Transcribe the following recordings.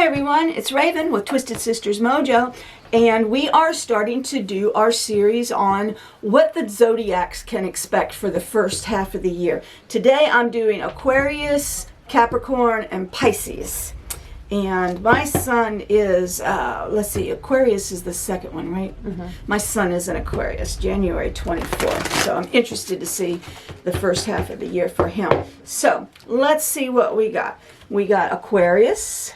Hi everyone, it's Raven with Twisted Sisters Mojo, and we are starting to do our series on what the zodiacs can expect for the first half of the year. Today I'm doing Aquarius, Capricorn, and Pisces. And my son is, let's see, Aquarius is the second one, right? Mm-hmm. My son is an Aquarius, January 24th. So I'm interested to see the first half of the year for him. So let's see what we got. We got Aquarius.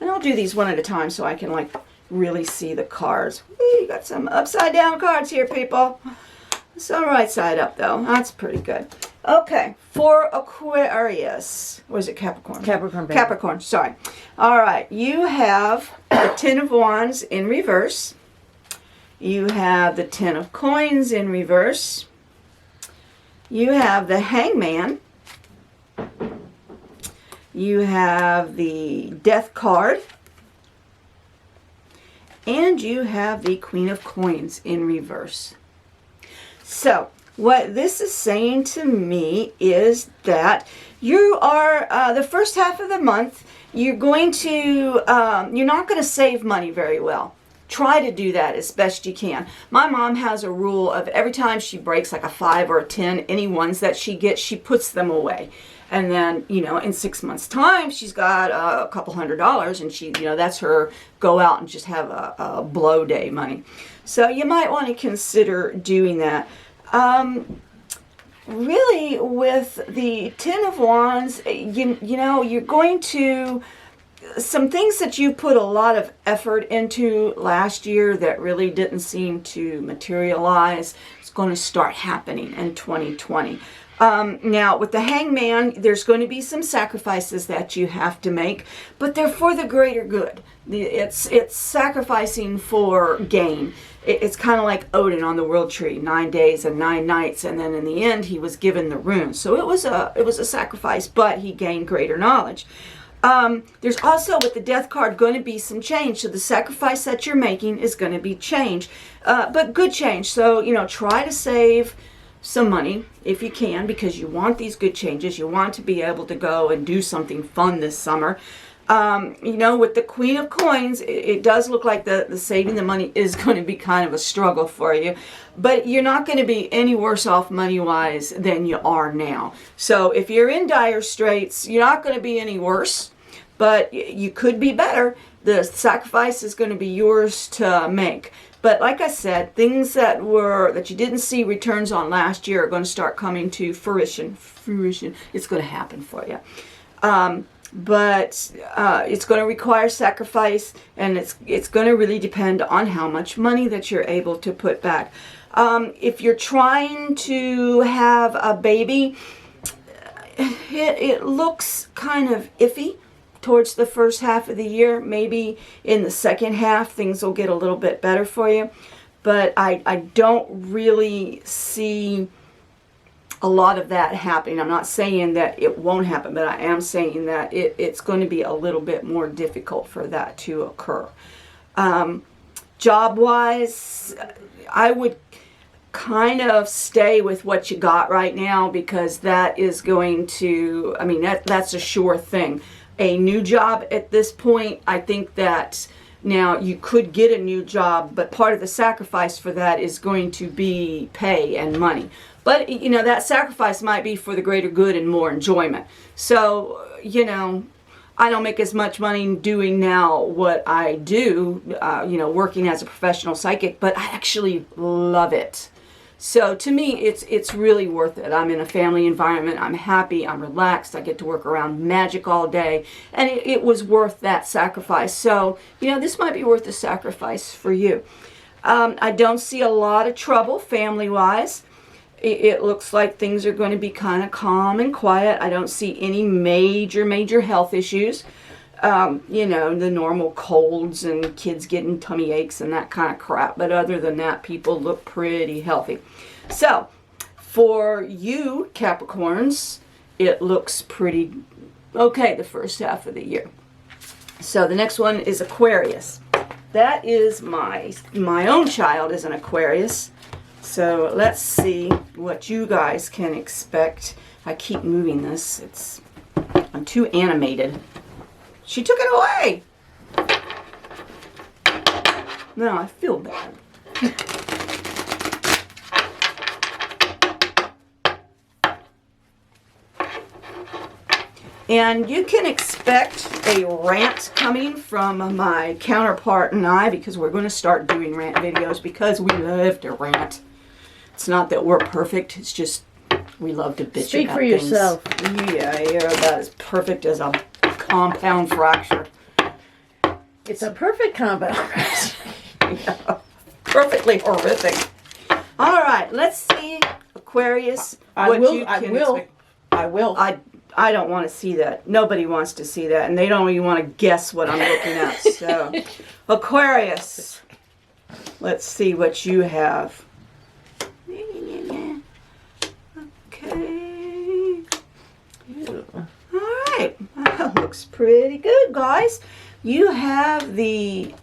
And I'll do these one at a time so I can like really see the cards. We got some upside down cards here, people. Some right side up though. That's pretty good. Okay, for Aquarius. Or is it Capricorn? Capricorn. Baby. Capricorn, sorry. All right, you have the Ten of Wands in reverse. You have the Ten of Coins in reverse. You have the Hangman. You have the Death card. And you have the Queen of Coins in reverse. So, what this is saying to me is that you are, the first half of the month, you're going to, you're not going to save money very well. Try to do that as best you can. My mom has a rule of every time she breaks like a 5 or a 10, any ones that she gets, she puts them away. And then, you know, in 6 months' time, she's got a couple $100, and she, you know, that's her go out and just have a blow day money. So you might want to consider doing that. Really, with the Ten of Wands, you know, you're going to, some things that you put a lot of effort into last year that really didn't seem to materialize, it's going to start happening in 2020. Now, with the Hangman, there's going to be some sacrifices that you have to make, but they're for the greater good. It's sacrificing for gain. It's kind of like Odin on the World Tree, 9 days and 9 nights, and then in the end, he was given the runes. So it was a sacrifice, but he gained greater knowledge. There's also, with the Death card, going to be some change. So the sacrifice that you're making is going to be change, but good change. So, you know, try to save some money if you can, because you want these good changes. You want to be able to go and do something fun this summer. You know, with the Queen of Coins, it does look like the saving the money is going to be kind of a struggle for you, but you're not going to be any worse off money-wise than you are now. So if you're in dire straits, you're not going to be any worse, but you could be better. The sacrifice is going to be yours to make. But like I said, things that you didn't see returns on last year are going to start coming to fruition. It's going to happen for you. But it's going to require sacrifice, and it's going to really depend on how much money that you're able to put back. If you're trying to have a baby, it looks kind of iffy towards the first half of the year. Maybe in the second half things will get a little bit better for you, but I don't really see a lot of that happening. I'm not saying that it won't happen, but I am saying that it's going to be a little bit more difficult for that to occur. Job-wise, I would kind of stay with what you got right now, because that is going to, I mean, that's a sure thing. A new job at this point, I think that now you could get a new job, but part of the sacrifice for that is going to be pay and money. But, you know, that sacrifice might be for the greater good and more enjoyment. So, you know, I don't make as much money doing now what I do, you know, working as a professional psychic, but I actually love it. So to me, it's really worth it. I'm in a family environment. I'm happy. I'm relaxed. I get to work around magic all day. And it was worth that sacrifice. So, you know, this might be worth the sacrifice for you. I don't see a lot of trouble family-wise. It looks like things are going to be kind of calm and quiet. I don't see any major health issues. You know, the normal colds and kids getting tummy aches and that kind of crap. But other than that, people look pretty healthy. So, for you, Capricorns, it looks pretty okay the first half of the year. So, the next one is Aquarius. That is my own child is an Aquarius. So, let's see what you guys can expect. I keep moving this. I'm too animated. She took it away. No, I feel bad. And you can expect a rant coming from my counterpart and I, because we're going to start doing rant videos because we love to rant. It's not that we're perfect, it's just we love to bitch Speak about for things. yourself. Yeah, you're about as perfect as a compound fracture. It's a perfect compound fracture. Yeah, perfectly horrific. All right, let's see, Aquarius. I will. I don't want to see that. Nobody wants to see that, and they don't even want to guess what I'm looking at. So, Aquarius, let's see what you have. Okay. All right. That looks pretty good, guys. You have the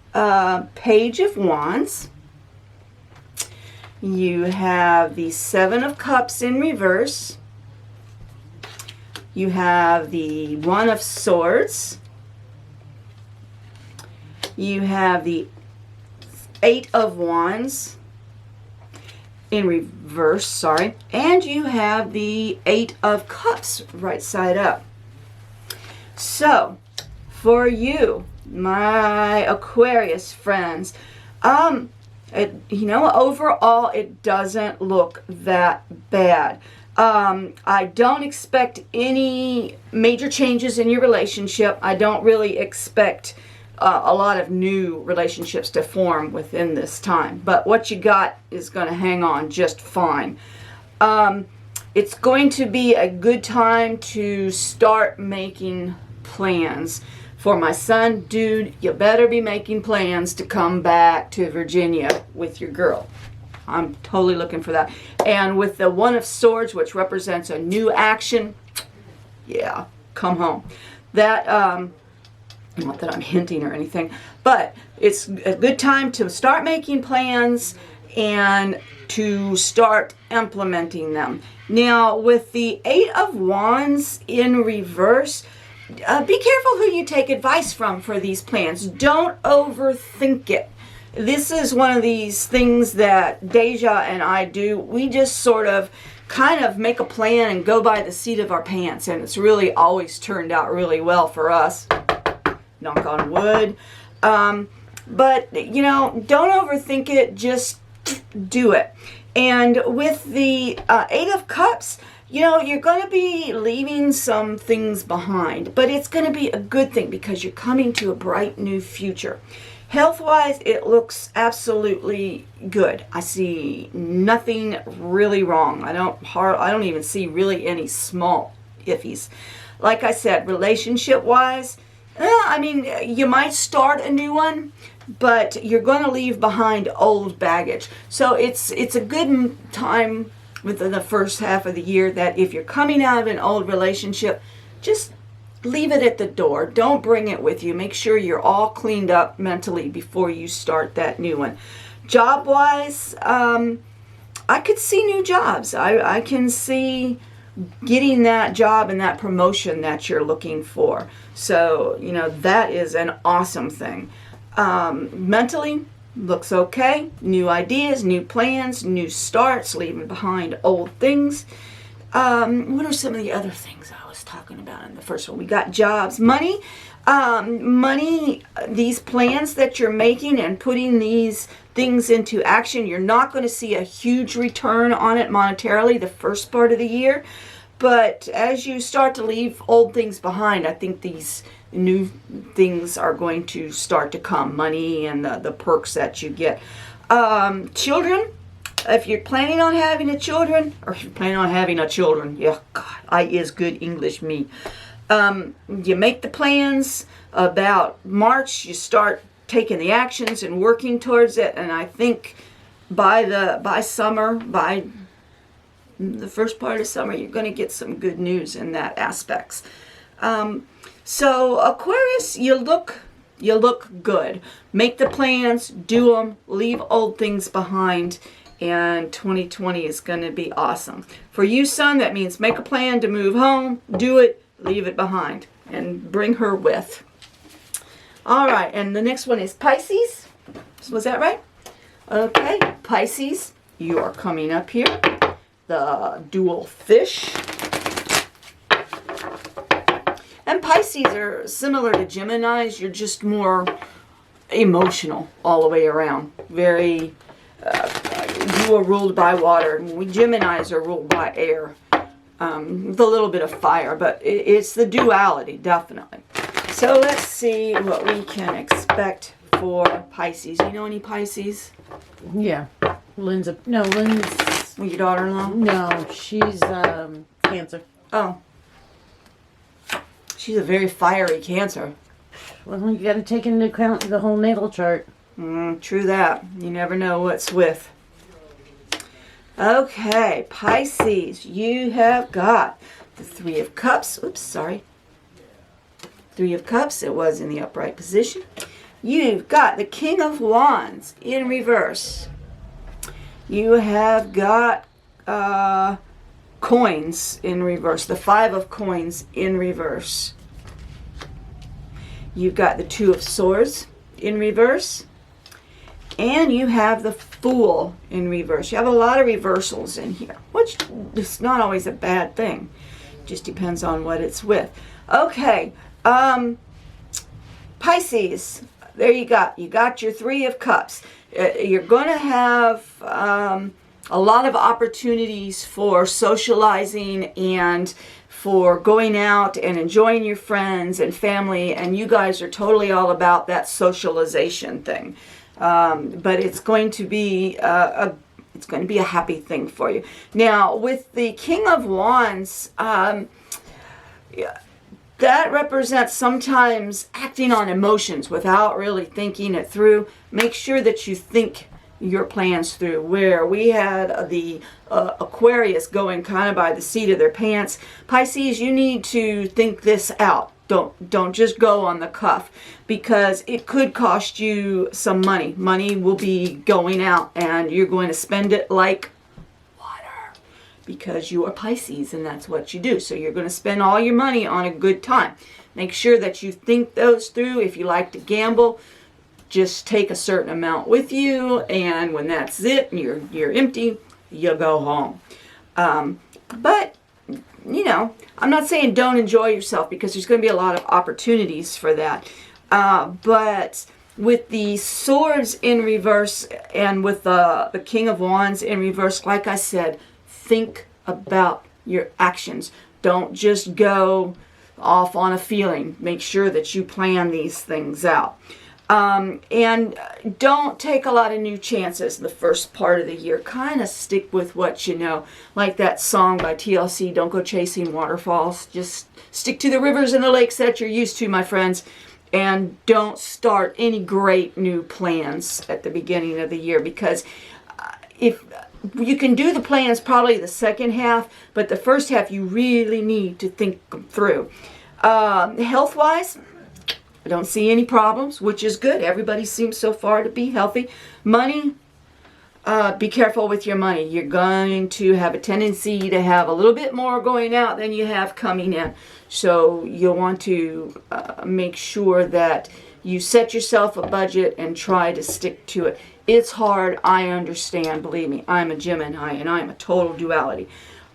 Page of Wands. You have the Seven of Cups in reverse. You have the One of Swords. You have the Eight of Wands in reverse, sorry. And you have the Eight of Cups right side up. So, for you, my Aquarius friends, overall it doesn't look that bad. I don't expect any major changes in your relationship. I don't really expect a lot of new relationships to form within this time. But what you got is going to hang on just fine. It's going to be a good time to start making plans. For my son, dude, you better be making plans to come back to Virginia with your girl. I'm totally looking for that. And with the One of Swords, which represents a new action, yeah, come home. That, not that I'm hinting or anything, but it's a good time to start making plans and to start implementing them. Now, with the Eight of Wands in reverse, be careful who you take advice from for these plans. Don't overthink it. This is one of these things that Deja and I do. We just sort of kind of make a plan and go by the seat of our pants, and it's really always turned out really well for us. Knock on wood. But, don't overthink it. Just do it. And with the Eight of Cups, you're going to be leaving some things behind, but it's going to be a good thing because you're coming to a bright new future. Health-wise, it looks absolutely good. I see nothing really wrong. I don't even see really any small iffies. Like I said, relationship-wise, you might start a new one, but you're going to leave behind old baggage. So it's a good time within the first half of the year that if you're coming out of an old relationship, just leave it at the door. Don't bring it with you. Make sure you're all cleaned up mentally before you start that new one. Job-wise, I could see new jobs. I can see getting that job and that promotion that you're looking for. So, that is an awesome thing. Mentally, looks okay. New ideas, new plans, new starts, leaving behind old things. What are some of the other things I was talking about in the first one? We got jobs, money. These plans that you're making and putting these things into action, you're not going to see a huge return on it monetarily the first part of the year. But as you start to leave old things behind, I think these new things are going to start to come. Money and the perks that you get. Children, if you're planning on having a children, yeah, God, I is good English me. You make the plans about March, you start taking the actions and working towards it, and I think by the first part of summer, you're going to get some good news in that aspects. So Aquarius, you look good. Make the plans, do them, leave old things behind, and 2020 is going to be awesome. For you, Sun, that means make a plan to move home, do it, leave it behind, and bring her with. All right, and the next one is Pisces. Was that right? Okay, Pisces, you are coming up here. The dual fish. And Pisces are similar to Geminis. You're just more emotional all the way around. Very, you are ruled by water. We Geminis are ruled by air. With a little bit of fire, but it's the duality, definitely. So let's see what we can expect for Pisces. You know any Pisces? Yeah. Lynn's Your daughter-in-law? no, she's Cancer. Oh. She's a very fiery Cancer. Well, you got to take into account the whole natal chart. True that. You never know what's with. Okay, Pisces, you have got the Three of Cups. Oops, sorry. Three of Cups, it was in the upright position. You've got the King of Wands in reverse. You have got coins in reverse, the Five of Coins in reverse. You've got the Two of Swords in reverse. And you have the Fool in reverse. You have a lot of reversals in here, which is not always a bad thing. Just depends on what it's with. Okay, Pisces, there you got. You got your Three of Cups. You're going to have a lot of opportunities for socializing and for going out and enjoying your friends and family, and you guys are totally all about that socialization thing. But it's going to be a happy thing for you. Now, with the King of Wands, that represents sometimes acting on emotions without really thinking it through. Make sure that you think your plans through. Where we had the Aquarius going kind of by the seat of their pants. Pisces, you need to think this out. Don't just go on the cuff, because it could cost you some money. Money will be going out and you're going to spend it like water, because you are Pisces and that's what you do. So you're going to spend all your money on a good time. Make sure that you think those through. If you like to gamble, just take a certain amount with you, and when that's it and you're empty, you go home. But you know, I'm not saying don't enjoy yourself, because there's going to be a lot of opportunities for that. But with the Swords in reverse and with the King of Wands in reverse, like I said, think about your actions. Don't just go off on a feeling. Make sure that you plan these things out. And don't take a lot of new chances the first part of the year. Kind of stick with what you know. Like that song by TLC, Don't Go Chasing Waterfalls. Just stick to the rivers and the lakes that you're used to, my friends. And don't start any great new plans at the beginning of the year, because if you can do the plans probably the second half, but the first half you really need to think them through. Health-wise, I don't see any problems, which is good. Everybody seems so far to be healthy. Money, be careful with your money. You're going to have a tendency to have a little bit more going out than you have coming in. So you'll want to make sure that you set yourself a budget and try to stick to it. It's hard, I understand, believe me. I'm a Gemini and I'm a total duality.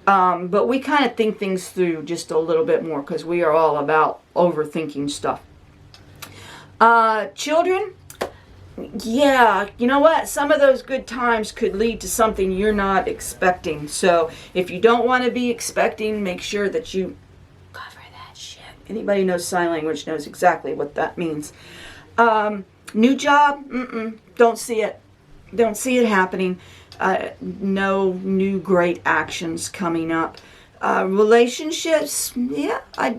But we kind of think things through just a little bit more, because we are all about overthinking stuff. Children, yeah, you know what? Some of those good times could lead to something you're not expecting. So if you don't want to be expecting, make sure that you cover that shit. Anybody who knows sign language knows exactly what that means. New job, don't see it. Don't see it happening. No new great actions coming up. Relationships, yeah, I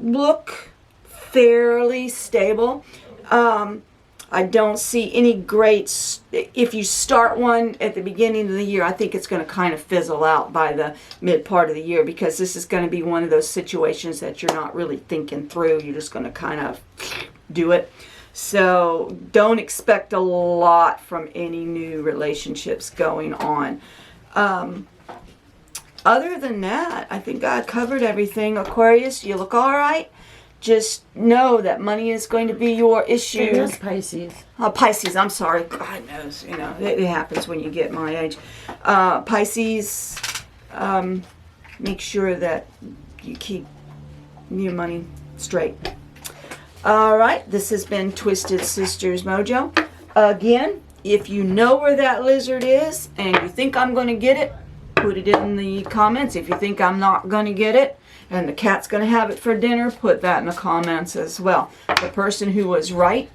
look fairly stable. I don't see any great, if you start one at the beginning of the year, I think it's going to kind of fizzle out by the mid part of the year, because this is going to be one of those situations that you're not really thinking through. You're just going to kind of do it. So don't expect a lot from any new relationships going on. Other than that, I think I covered everything. Aquarius, you look all right. just know that money is going to be your issue. It is Pisces. Pisces, I'm sorry. God knows, you know, it happens when you get my age. Pisces, make sure that you keep your money straight. All right, this has been Twisted Sisters Mojo. Again, if you know where that lizard is and you think I'm going to get it, put it in the comments. If you think I'm not going to get it and the cat's going to have it for dinner, put that in the comments as well. The person who was right,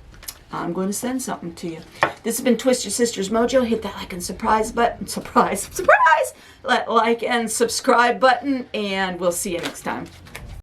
I'm going to send something to you. This has been Twisted Sisters Mojo. Hit that like and surprise button. Surprise! Like and subscribe button, and we'll see you next time.